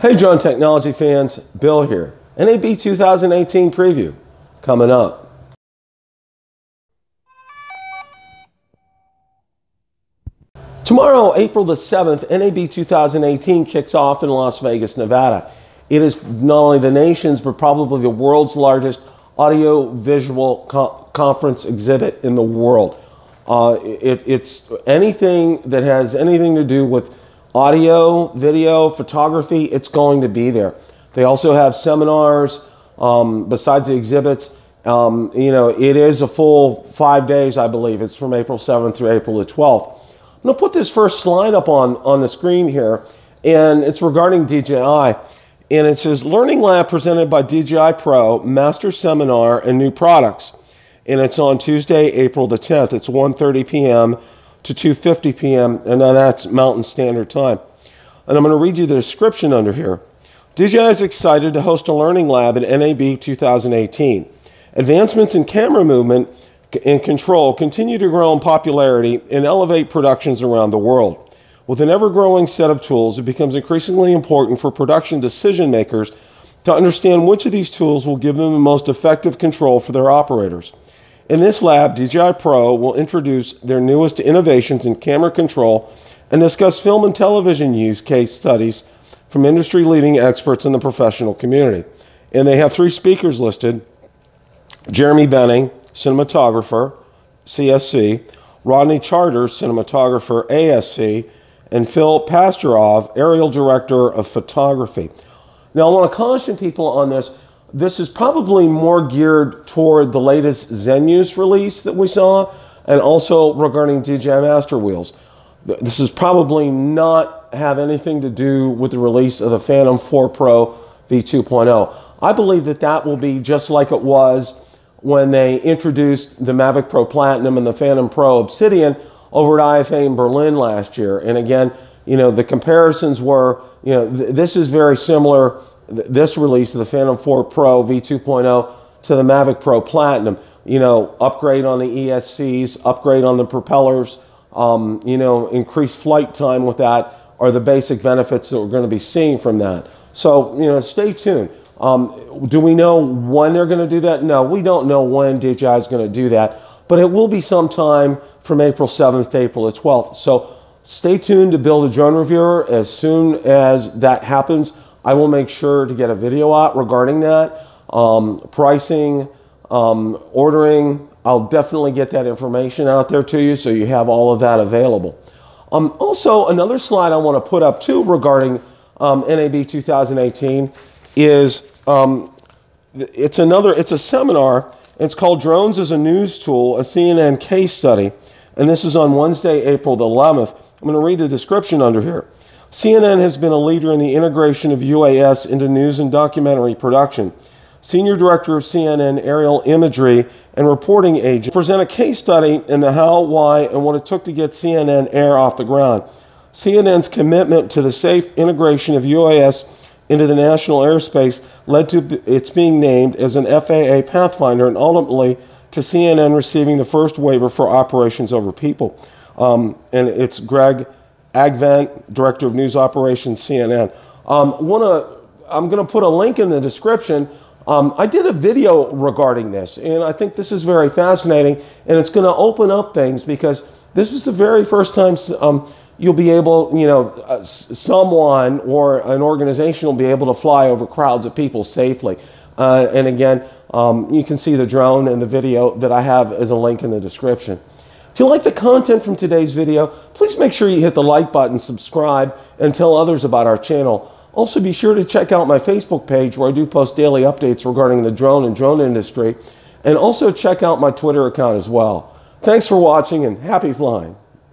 Hey drone technology fans, Bill here. NAB 2018 preview coming up. Tomorrow, April the 7th, NAB 2018 kicks off in Las Vegas, Nevada. It is not only the nation's, but probably the world's largest audio-visual conference exhibit in the world. It's anything that has anything to do with audio, video, photography, it's going to be there. They also have seminars besides the exhibits. It is a full 5 days, I believe. It's from April 7th through April the 12th. I'm going to put this first slide up on the screen here, and it's regarding DJI. And it says, Learning Lab presented by DJI Pro, Master Seminar and New Products. And it's on Tuesday, April the 10th. It's 1:30 p.m. to 2:50 p.m. and now that's Mountain Standard Time. And I'm going to read you the description under here. DJI is excited to host a Learning Lab at NAB 2018. Advancements in camera movement and control continue to grow in popularity and elevate productions around the world. With an ever-growing set of tools, it becomes increasingly important for production decision makers to understand which of these tools will give them the most effective control for their operators. In this lab, DJI Pro will introduce their newest innovations in camera control and discuss film and television use case studies from industry-leading experts in the professional community. And they have 3 speakers listed: Jeremy Benning, cinematographer, CSC, Rodney Charter, cinematographer, ASC, and Phil Pastorov, aerial director of photography. Now, I want to caution people on this. This is probably more geared toward the latest Zenuse release that we saw, and also regarding DJI Master Wheels. This is probably not have anything to do with the release of the Phantom 4 Pro V2.0. I believe that will be just like it was when they introduced the Mavic Pro Platinum and the Phantom Pro Obsidian over at IFA in Berlin last year. And again, the comparisons were, this is very similar. This release of the Phantom 4 Pro V2.0 to the Mavic Pro Platinum, upgrade on the ESCs, upgrade on the propellers, increased flight time with that are the basic benefits that we're going to be seeing from that. So, stay tuned. Do we know when they're going to do that? No, we don't know when DJI is going to do that, but it will be sometime from April 7th to April the 12th. So stay tuned to Build a Drone Reviewer. As soon as that happens, I will make sure to get a video out regarding that. Pricing, ordering, I'll definitely get that information out there to you so you have all of that available. Also, another slide I want to put up too regarding NAB 2018 is it's a seminar. It's called Drones as a News Tool, a CNN case study. And this is on Wednesday, April the 11th. I'm going to read the description under here. CNN has been a leader in the integration of UAS into news and documentary production. Senior Director of CNN Aerial Imagery and Reporting Agent present a case study in the how, why, and what it took to get CNN Air off the ground. CNN's commitment to the safe integration of UAS into the national airspace led to its being named as an FAA Pathfinder and ultimately to CNN receiving the first waiver for operations over people. And it's Greg Agvent, Director of News Operations, CNN. I'm going to put a link in the description. I did a video regarding this, and I think this is very fascinating, and it's going to open up things because this is the very first time you'll be able, someone or an organization will be able to fly over crowds of people safely. And again, you can see the drone and the video that I have as a link in the description. If you like the content from today's video, please make sure you hit the like button, subscribe, and tell others about our channel. Also, be sure to check out my Facebook page where I do post daily updates regarding the drone and drone industry. And also check out my Twitter account as well. Thanks for watching and happy flying.